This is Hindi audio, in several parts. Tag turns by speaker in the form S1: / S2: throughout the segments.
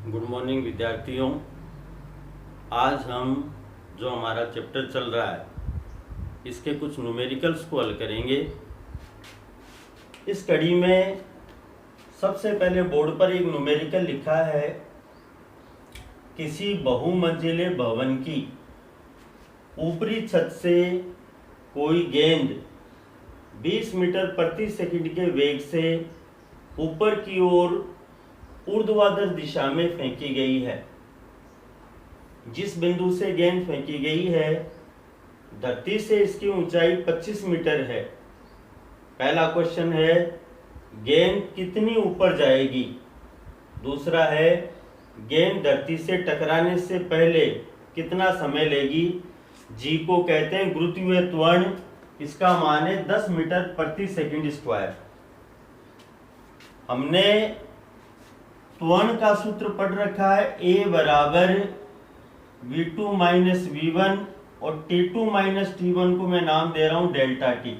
S1: गुड मॉर्निंग विद्यार्थियों। आज हम जो हमारा चैप्टर चल रहा है इसके कुछ न्यूमेरिकल्स को हल करेंगे। इस कड़ी में सबसे पहले बोर्ड पर एक न्यूमेरिकल लिखा है, किसी बहुमंजिले भवन की ऊपरी छत से कोई गेंद 20 मीटर प्रति सेकंड के वेग से ऊपर की ओर ऊर्ध्वाधर दिशा में फेंकी गई है। जिस बिंदु से गेंद फेंकी गई है धरती से इसकी ऊंचाई 25 मीटर है। पहला क्वेश्चन है गेंद कितनी ऊपर जाएगी। दूसरा है गेंद धरती से टकराने से पहले कितना समय लेगी। जी को कहते हैं गुरुत्वीय त्वरण, इसका मान है 10 मीटर प्रति सेकंड स्क्वायर। हमने त्वरण का सूत्र पढ़ रखा है, A बराबर V2 माइनस V1 और T2 माइनस T1 को मैं नाम दे रहा हूं डेल्टा T।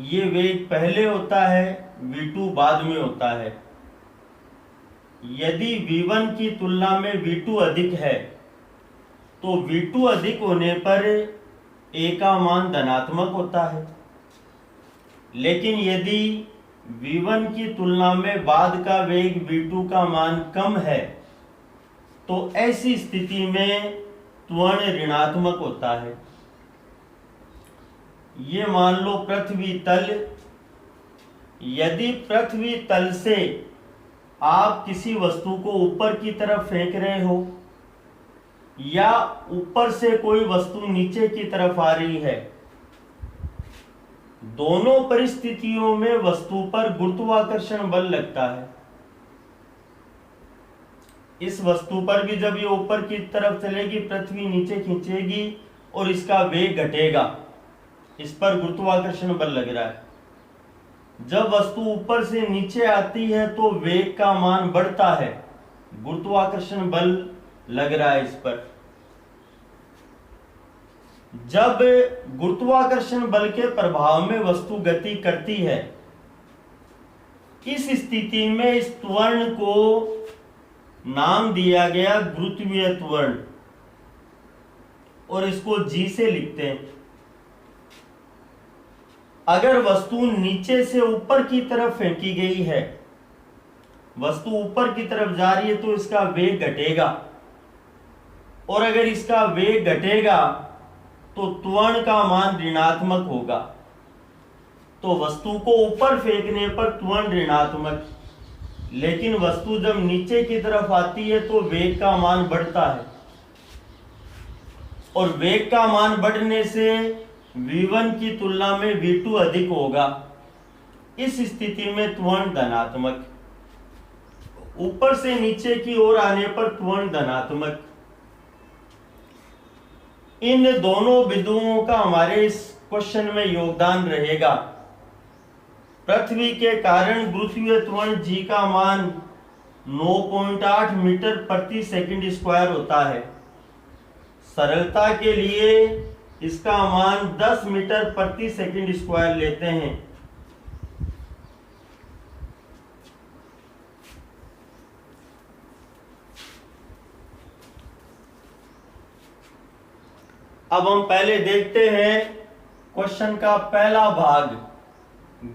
S1: ये वेग पहले होता है, V2 बाद में होता है। यदि V1 की तुलना में V2 अधिक है तो V2 अधिक होने पर A का मान धनात्मक होता है, लेकिन यदि V1 की तुलना में बाद का वेग V2 का मान कम है तो ऐसी स्थिति में त्वरण ऋणात्मक होता है। ये मान लो पृथ्वी तल, यदि पृथ्वी तल से आप किसी वस्तु को ऊपर की तरफ फेंक रहे हो या ऊपर से कोई वस्तु नीचे की तरफ आ रही है, दोनों परिस्थितियों में वस्तु पर गुरुत्वाकर्षण बल लगता है। इस वस्तु पर भी जब ये ऊपर की तरफ चलेगी पृथ्वी नीचे खींचेगी और इसका वेग घटेगा, इस पर गुरुत्वाकर्षण बल लग रहा है। जब वस्तु ऊपर से नीचे आती है तो वेग का मान बढ़ता है, गुरुत्वाकर्षण बल लग रहा है इस पर। जब गुरुत्वाकर्षण बल के प्रभाव में वस्तु गति करती है, इस स्थिति में इस त्वरण को नाम दिया गया गुरुत्वीय त्वरण और इसको G से लिखते हैं। अगर वस्तु नीचे से ऊपर की तरफ फेंकी गई है, वस्तु ऊपर की तरफ जा रही है तो इसका वेग घटेगा, और अगर इसका वेग घटेगा तो त्वरण का मान ऋणात्मक होगा। तो वस्तु को ऊपर फेंकने पर त्वरण ऋणात्मक, लेकिन वस्तु जब नीचे की तरफ आती है तो वेग का मान बढ़ता है, और वेग का मान बढ़ने से V1 की तुलना में V2 अधिक होगा। इस स्थिति में त्वरण धनात्मक, ऊपर से नीचे की ओर आने पर त्वरण धनात्मक। इन दोनों बिंदुओं का हमारे इस क्वेश्चन में योगदान रहेगा। पृथ्वी के कारण गुरुत्वीय त्वरण G का मान 9.8 मीटर प्रति सेकंड स्क्वायर होता है। सरलता के लिए इसका मान 10 मीटर प्रति सेकंड स्क्वायर लेते हैं। अब हम पहले देखते हैं क्वेश्चन का पहला भाग,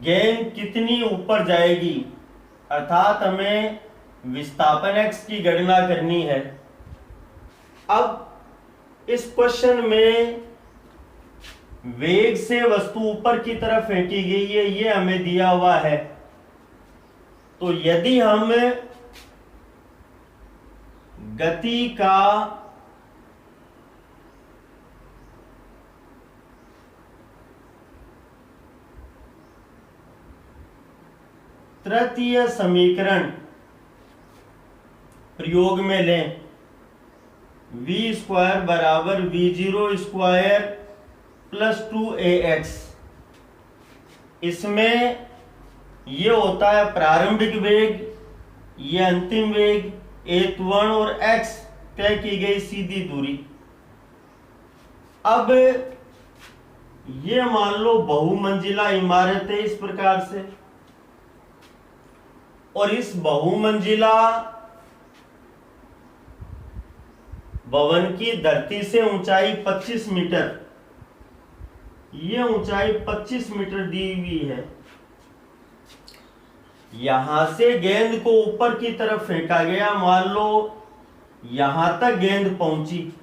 S1: गेंद कितनी ऊपर जाएगी, अर्थात हमें विस्थापन x की गणना करनी है। अब इस क्वेश्चन में वेग से वस्तु ऊपर की तरफ फेंकी गई है, ये हमें दिया हुआ है। तो यदि हम गति का तृतीय समीकरण प्रयोग में लें, v स्क्वायर बराबर v0 स्क्वायर प्लस 2ax, इसमें ये होता है प्रारंभिक वेग, ये अंतिम वेग, a त्वरण और x तय की गई सीधी दूरी। अब ये मान लो बहुमंजिला इमारत है इस प्रकार से, और इस बहुमंजिला भवन की धरती से ऊंचाई 25 मीटर, ये ऊंचाई 25 मीटर दी हुई है। यहां से गेंद को ऊपर की तरफ फेंका गया, मान लो यहां तक गेंद पहुंची।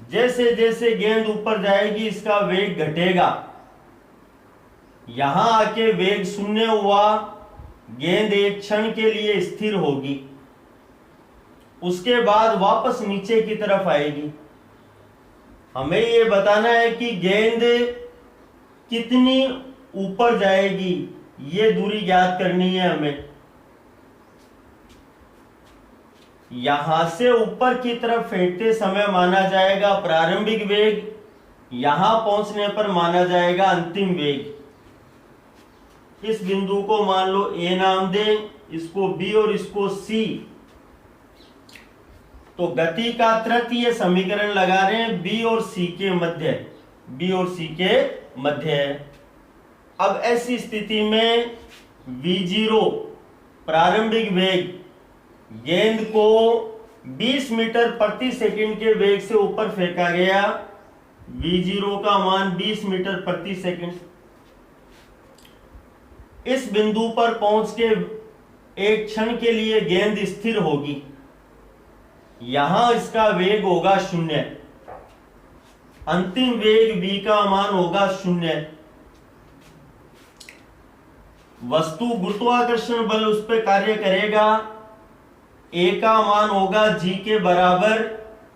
S1: जैसे जैसे गेंद ऊपर जाएगी इसका वेग घटेगा, यहां आके वेग शून्य हुआ, गेंद एक क्षण के लिए स्थिर होगी, उसके बाद वापस नीचे की तरफ आएगी। हमें यह बताना है कि गेंद कितनी ऊपर जाएगी, ये दूरी ज्ञात करनी है हमें। यहां से ऊपर की तरफ फेंकते समय माना जाएगा प्रारंभिक वेग, यहां पहुंचने पर माना जाएगा अंतिम वेग। इस बिंदु को मान लो ए नाम दें, इसको बी और इसको सी। तो गति का तृतीय समीकरण लगा रहे हैं बी और सी के मध्य, बी और सी के मध्य है। अब ऐसी स्थिति में v0 प्रारंभिक वेग, गेंद को 20 मीटर प्रति सेकंड के वेग से ऊपर फेंका गया, v0 का मान 20 मीटर प्रति सेकंड। इस बिंदु पर पहुंच के एक क्षण के लिए गेंद स्थिर होगी, यहां इसका वेग होगा 0, अंतिम वेग v का मान होगा 0। वस्तु गुरुत्वाकर्षण बल उस पर कार्य करेगा, a का मान होगा g के बराबर,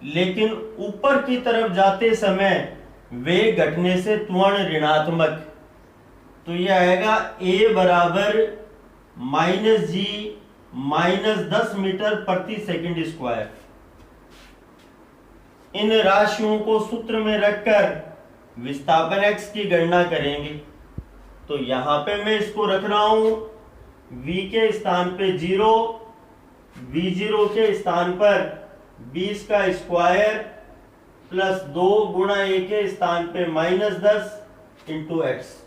S1: लेकिन ऊपर की तरफ जाते समय वेग घटने से त्वरण ऋणात्मक, तो यह आएगा a बराबर -g -10 मीटर प्रति सेकंड स्क्वायर। इन राशियों को सूत्र में रखकर विस्थापन x की गणना करेंगे। तो यहां पे मैं इसको रख रहा हूं v के स्थान पे 0, v0 के स्थान पर 20 का स्क्वायर प्लस 2 गुणा a के स्थान पे -10 इंटू x।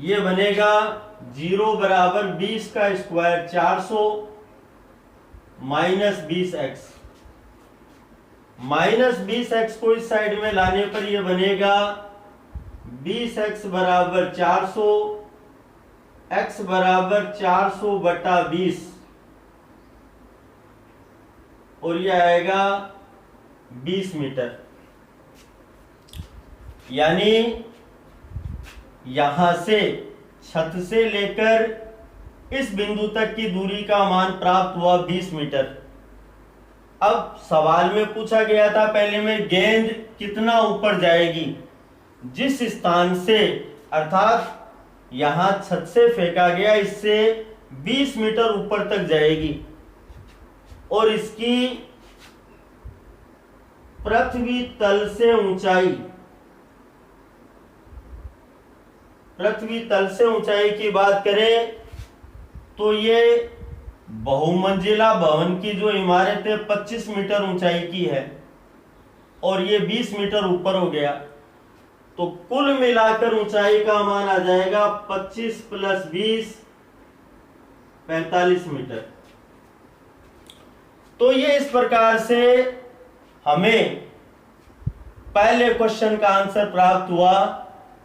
S1: ये बनेगा 0 बराबर 20 का स्क्वायर 400 -20x। -20x को इस साइड में लाने पर यह बनेगा 20x बराबर 400, x बराबर 400 बटा 20, और यह आएगा 20 मीटर। यानी यहां से छत से लेकर इस बिंदु तक की दूरी का मान प्राप्त हुआ 20 मीटर। अब सवाल में पूछा गया था पहले में गेंद कितना ऊपर जाएगी, जिस स्थान से अर्थात यहां छत से फेंका गया इससे 20 मीटर ऊपर तक जाएगी, और इसकी पृथ्वी तल से ऊंचाई, पृथ्वी तल से ऊंचाई की बात करें तो ये बहुमंजिला भवन की जो इमारत है 25 मीटर ऊंचाई की है, और ये 20 मीटर ऊपर हो गया, तो कुल मिलाकर ऊंचाई का मान आ जाएगा 25 प्लस 20 45 मीटर। तो ये इस प्रकार से हमें पहले क्वेश्चन का आंसर प्राप्त हुआ।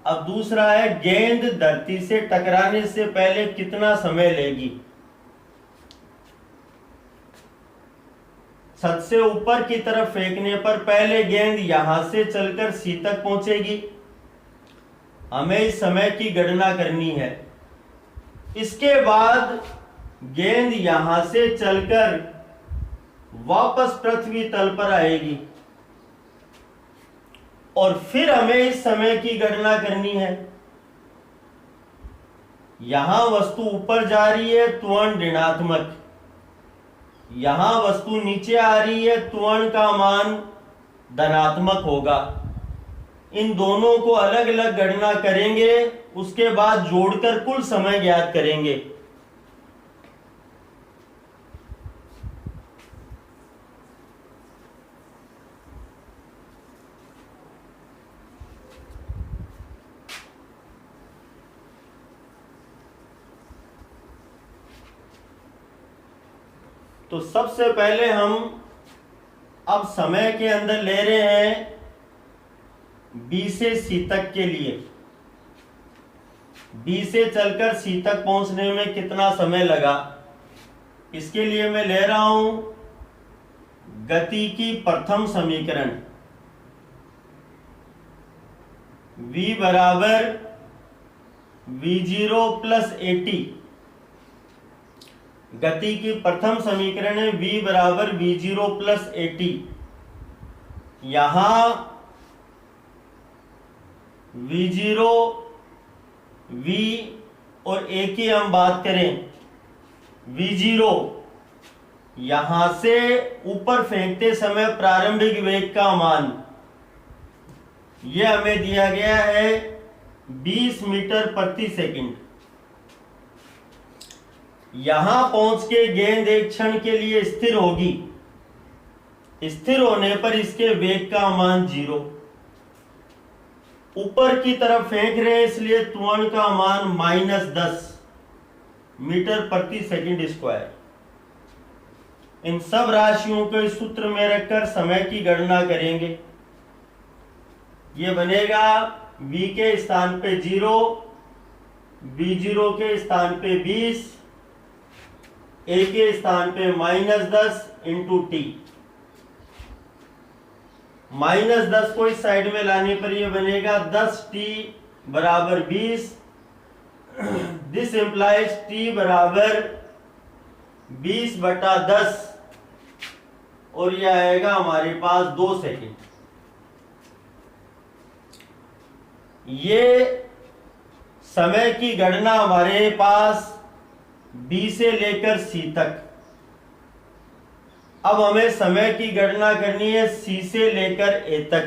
S1: अब दूसरा है गेंद धरती से टकराने से पहले कितना समय लेगी। छत से ऊपर की तरफ फेंकने पर पहले गेंद यहां से चलकर सी तक पहुंचेगी, हमें इस समय की गणना करनी है। इसके बाद गेंद यहां से चलकर वापस पृथ्वी तल पर आएगी, और फिर हमें इस समय की गणना करनी है। यहां वस्तु ऊपर जा रही है, त्वरण ऋणात्मक, यहां वस्तु नीचे आ रही है, त्वरण का मान धनात्मक होगा। इन दोनों को अलग अलग गणना करेंगे, उसके बाद जोड़कर कुल समय ज्ञात करेंगे। तो सबसे पहले हम अब समय के अंदर ले रहे हैं B से C तक के लिए। B से चलकर C तक पहुंचने में कितना समय लगा, इसके लिए मैं ले रहा हूं गति की प्रथम समीकरण। V बराबर V0 प्लस AT। गति की प्रथम समीकरण है V बराबर V0 प्लस AT। यहां V0 V और A की हम बात करें, V0 यहां से ऊपर फेंकते समय प्रारंभिक वेग का मान, यह हमें दिया गया है 20 मीटर प्रति सेकंड। यहां पहुंच के गेंद एक क्षण के लिए स्थिर होगी। स्थिर होने पर इसके वेग का मान 0। ऊपर की तरफ फेंक रहे हैं इसलिए त्वरण का मान -10 मीटर प्रति सेकंड स्क्वायर। इन सब राशियों को इस सूत्र में रखकर समय की गणना करेंगे। ये बनेगा V के स्थान पे 0, V0 के स्थान पे 20, A के स्थान पे -10 इंटू T। -10 को इस साइड में लाने पर यह बनेगा 10T बराबर 20। दिस इंप्लाइज T बराबर 20/10 और यह आएगा हमारे पास 2 सेकंड। ये समय की गणना हमारे पास B से लेकर C तक। अब हमें समय की गणना करनी है C से लेकर A तक।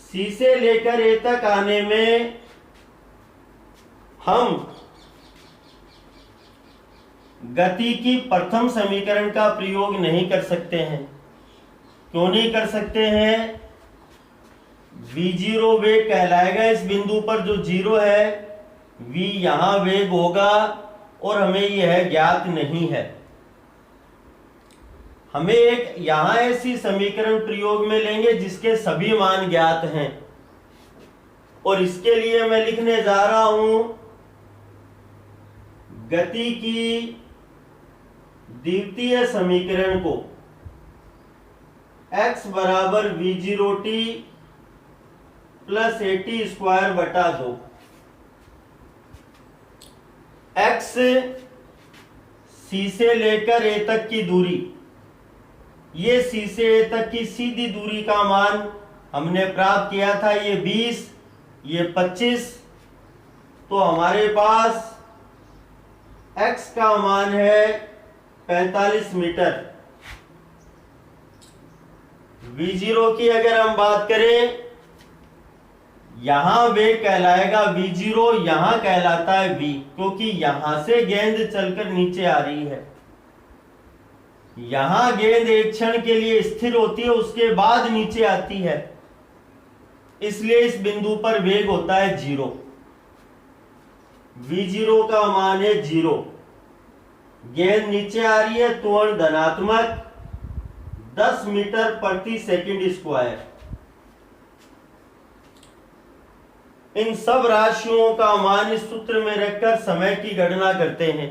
S1: C से लेकर A तक आने में हम गति की प्रथम समीकरण का प्रयोग नहीं कर सकते हैं। क्यों नहीं कर सकते हैं? V0 वेग कहलाएगा इस बिंदु पर जो 0 है, V यहां वेग होगा और हमें यह ज्ञात नहीं है। हमें एक यहां ऐसी समीकरण प्रयोग में लेंगे जिसके सभी मान ज्ञात हैं, और इसके लिए मैं लिखने जा रहा हूं गति की द्वितीय समीकरण को x बराबर V0t प्लस AT स्क्वायर बटा 2। x C से लेकर A तक की दूरी, ये C से A तक की सीधी दूरी का मान हमने प्राप्त किया था, ये 20, ये 25। तो हमारे पास x का मान है 45 मीटर। V0 की अगर हम बात करें, यहां वेग कहलाएगा V0, यहां कहलाता है V, क्योंकि यहां से गेंद चलकर नीचे आ रही है। यहां गेंद एक क्षण के लिए स्थिर होती है, उसके बाद नीचे आती है, इसलिए इस बिंदु पर वेग होता है 0। V0 का मान है 0। गेंद नीचे आ रही है, त्वरण धनात्मक 10 मीटर प्रति सेकंड स्क्वायर। इन सब राशियों का मान इस सूत्र में रखकर समय की गणना करते हैं।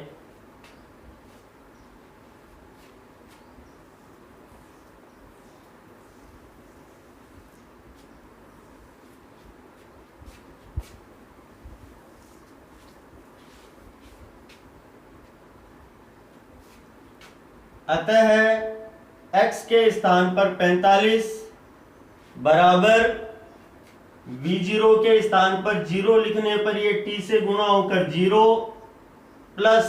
S1: अतः x के स्थान पर 45 बराबर V0 के स्थान पर 0 लिखने पर यह t से गुणा होकर 0 प्लस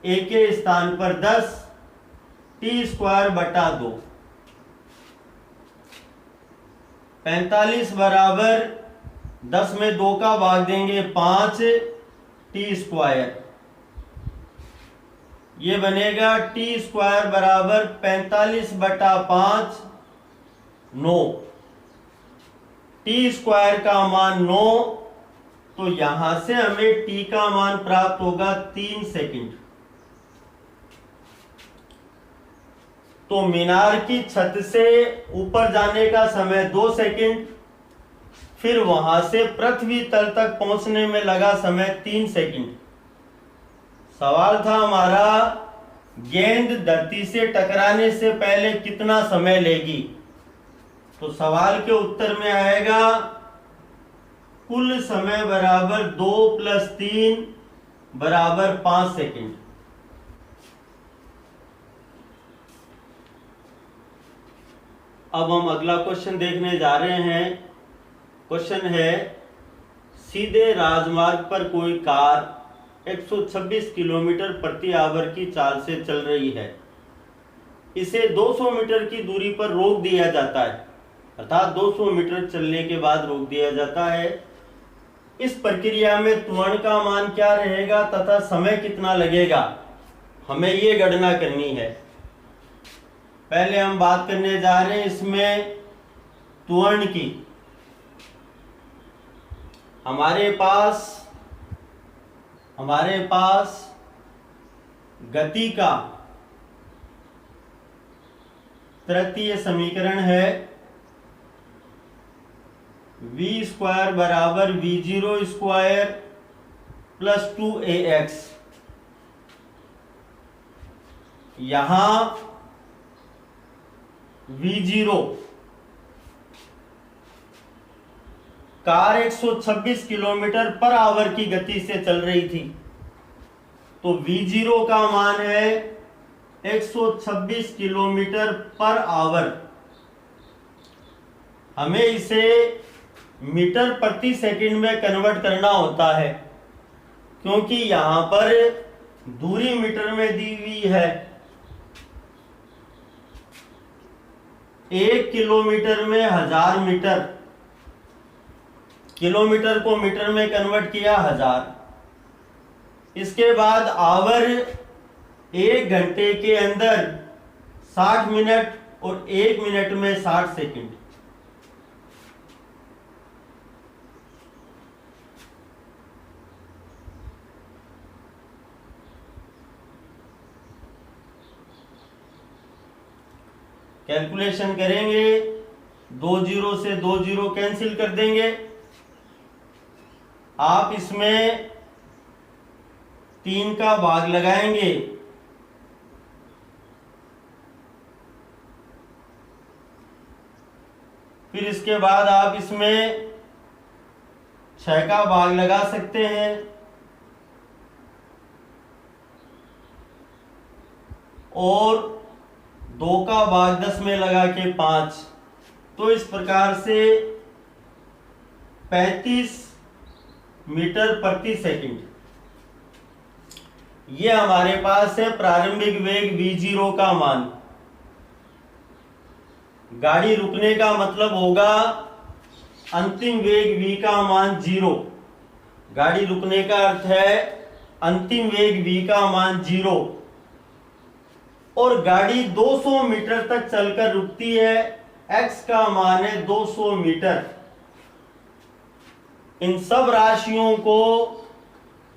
S1: A के स्थान पर 10 t स्क्वायर बटा 2। 45 बराबर 10 में 2 का भाग देंगे 5 t स्क्वायर। ये बनेगा t स्क्वायर बराबर 45/5 9। टी स्क्वायर का मान 9, तो यहां से हमें t का मान प्राप्त होगा 3 सेकंड। तो मीनार की छत से ऊपर जाने का समय 2 सेकंड, फिर वहां से पृथ्वी तल तक पहुंचने में लगा समय 3 सेकंड। सवाल था हमारा, गेंद धरती से टकराने से पहले कितना समय लेगी। तो सवाल के उत्तर में आएगा कुल समय बराबर 2 + 3 बराबर 5 सेकंड। अब हम अगला क्वेश्चन देखने जा रहे हैं। क्वेश्चन है, सीधे राजमार्ग पर कोई कार 126 किलोमीटर प्रति आवर की चाल से चल रही है। इसे 200 मीटर की दूरी पर रोक दिया जाता है, अर्थात 200 मीटर चलने के बाद रोक दिया जाता है। इस प्रक्रिया में त्वरण का मान क्या रहेगा तथा समय कितना लगेगा, हमें ये गणना करनी है। पहले हम बात करने जा रहे हैं इसमें त्वरण की। हमारे पास गति का तृतीय समीकरण है, v² बराबर v0² + 2ax। यहां v0 car 126 kilometre per hour की गति से चल रही थी, तो v0 का मान है 126 किलोमीटर पर आवर। हमें इसे मीटर प्रति सेकंड में कन्वर्ट करना होता है, क्योंकि यहां पर दूरी मीटर में दी हुई है। 1 किलोमीटर में 1000 मीटर, किलोमीटर को मीटर में कन्वर्ट किया 1000। इसके बाद आवर 1 घंटे के अंदर 60 मिनट और 1 मिनट में 60 सेकंड। कैलकुलेशन करेंगे, 2 0 से 2 0 कैंसिल कर देंगे। आप इसमें 3 का भाग लगाएंगे, फिर इसके बाद आप इसमें 6 का भाग लगा सकते हैं और 2 का भाग 10 में लगा के 5। तो इस प्रकार से 35 मीटर प्रति सेकंड ये हमारे पास है प्रारंभिक वेग v0 का मान। गाड़ी रुकने का मतलब होगा अंतिम वेग v का मान 0। गाड़ी रुकने का अर्थ है अंतिम वेग v का मान 0। और गाड़ी 200 मीटर तक चलकर रुकती है, x का मान है 200 मीटर। इन सब राशियों को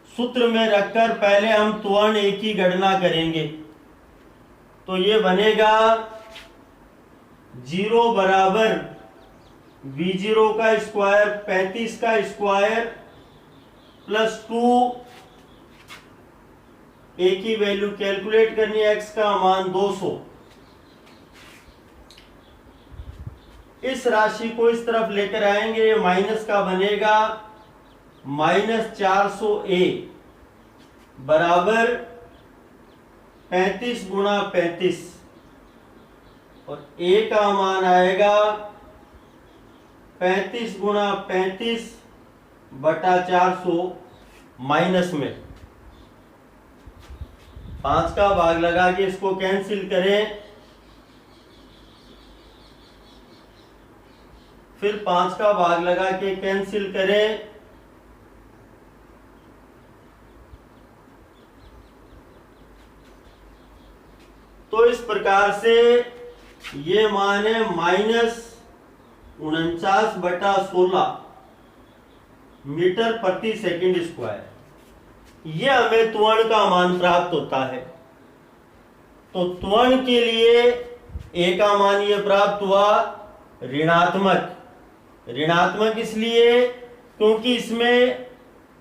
S1: सूत्र में रखकर पहले हम त्वरण A की गणना करेंगे। तो ये बनेगा 0 बराबर v0 का स्क्वायर 35 का स्क्वायर प्लस 2 A की वैल्यू कैलकुलेट करनी है, x का मान 200। इस राशि को इस तरफ लेकर आएंगे, माइनस का बनेगा -400A बराबर 35 गुणा 35 और A का मान आएगा 35 गुणा 35 बटा 400 माइनस में 5 का भाग लगा के इसको कैंसिल करें, फिर 5 का भाग लगा के कैंसिल करें, तो इस प्रकार से ये मान है -49 बटा 16 मीटर प्रति सेकंड स्क्वायर। ये हमें त्वरण का मान प्राप्त होता है। तो त्वरण के लिए ए का मान ये प्राप्त हुआ ऋणात्मक। ऋणात्मक इसलिए क्योंकि इसमें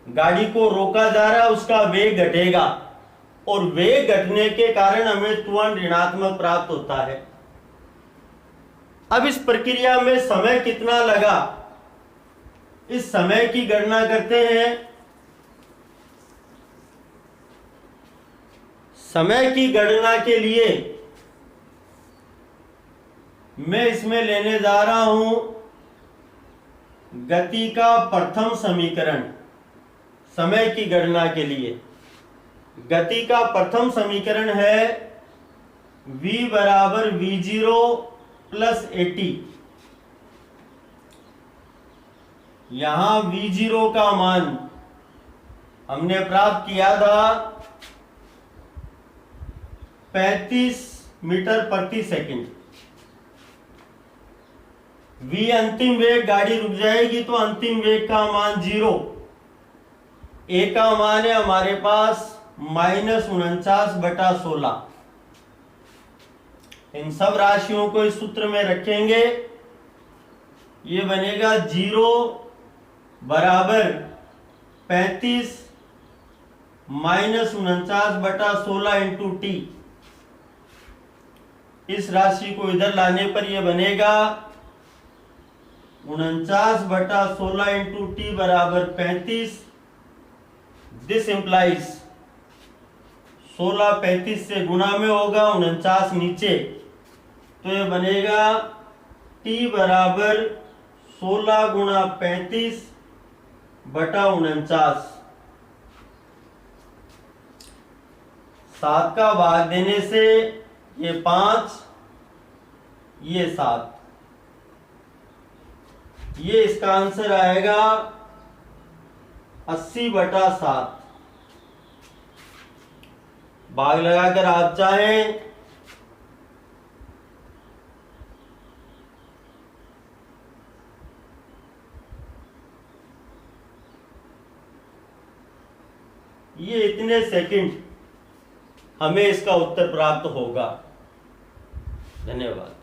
S1: गाड़ी को रोका जा रहा है, उसका वेग घटेगा और वेग घटने के कारण हमें त्वरण ऋणात्मक प्राप्त होता है। अब इस प्रक्रिया में समय कितना लगा, इस समय की गणना करते हैं। समय की गणना के लिए मैं इसमें लेने जा रहा हूं गति का प्रथम समीकरण। समय की गणना के लिए गति का प्रथम समीकरण है v बराबर v0 प्लस 80। यहां v0 का मान हमने प्राप्त किया था 35 मीटर प्रति सेकंड। v अंतिम वेग, गाड़ी रुक जाएगी तो अंतिम वेग का मान 0। a का मान है हमारे पास -49/16। इन सब राशियों को इस सूत्र में रखेंगे, ये बनेगा 0 बराबर 35 -49/16 इंटू टी। इस राशि को इधर लाने पर यह बनेगा 49/16 इंटू टी बराबर 35। दिस इंप्लाइज 16 35 से गुणा में होगा, 49 नीचे, तो ये बनेगा t बराबर 16 गुणा 35/49। 7 का भाग देने से ये 5, ये 7, ये इसका आंसर आएगा 80/7। भाग लगाकर आप चाहें ये इतने सेकंड हमें इसका उत्तर प्राप्त होगा। धन्यवाद।